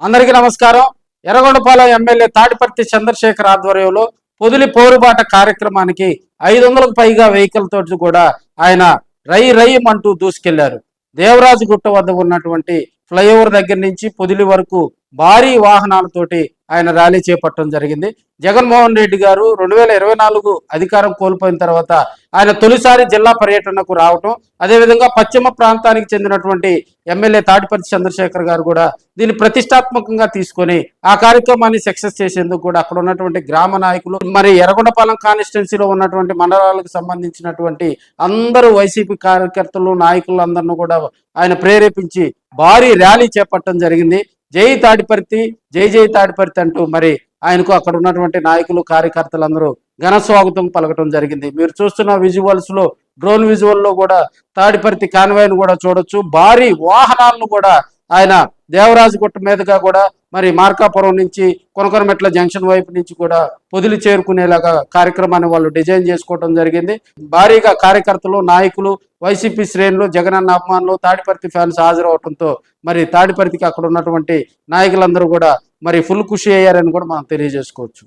అందరికీ నమస్కారం. ఎర్రగొండపాలెం ఎమ్మెల్యే తాడిపర్తి చంద్రశేఖర్ ఆధ్వర్యంలో పొదిలి పోరుబాట కార్యక్రమానికి 500కు పైగా వెహికల్ తోటి కూడా ఆయన రయ్యమంటూ దూసుకెళ్లారు. దేవరాజు గుట్ట వద్ద ఉన్నటువంటి ఫ్లైఓవర్ దగ్గర నుంచి పొదిలి వరకు భారీ వాహనాలతోటి ఆయన ర్యాలీ చేపట్టడం జరిగింది. జగన్మోహన్ రెడ్డి గారు 2024 అధికారం కోల్పోయిన తర్వాత ఆయన తొలిసారి జిల్లా పర్యటనకు రావటం, అదేవిధంగా పశ్చిమ ప్రాంతానికి చెందినటువంటి ఎమ్మెల్యే తాడిపర్తి చంద్రశేఖర్ గారు కూడా దీన్ని ప్రతిష్టాత్మకంగా తీసుకొని ఆ కార్యక్రమాన్ని సక్సెస్ చేసేందుకు కూడా అక్కడ ఉన్నటువంటి గ్రామ నాయకులు, మరి ఎర్రగొండపాలెం కాన్స్టిట్యున్సీలో ఉన్నటువంటి మండలాలకు సంబంధించినటువంటి అందరూ వైసీపీ కార్యకర్తలు నాయకులందరినీ కూడా ఆయన ప్రేరేపించి భారీ ర్యాలీ చేపట్టడం జరిగింది. జై తాడిపర్తి, జై జై తాడిపర్తి అంటూ మరి ఆయనకు అక్కడ ఉన్నటువంటి నాయకులు కార్యకర్తలందరూ ఘన స్వాగతం పలకటం జరిగింది. మీరు చూస్తున్న విజువల్స్ లో, డ్రోన్ విజువల్ లో కూడా తాడిపర్తి కాన్వాయ్ను కూడా చూడొచ్చు. భారీ వాహనాలను కూడా ఆయన దేవరాజు గుట్ట మీదుగా కూడా మరి మార్కాపురం నుంచి కొనకొనమెట్ల జంక్షన్ వైపు నుంచి కూడా పొదిలి చేరుకునేలాగా కార్యక్రమాన్ని వాళ్ళు డిజైన్ చేసుకోవడం జరిగింది. భారీగా కార్యకర్తలు, నాయకులు, వైసీపీ శ్రేణులు, జగనన్న అభిమానులు, తాడిపర్తి ఫ్యాన్స్ హాజరవడంతో మరి తాడిపర్తికి అక్కడ ఉన్నటువంటి నాయకులందరూ కూడా మరి ఫుల్ ఖుషి అయ్యారని కూడా మనం తెలియజేసుకోవచ్చు.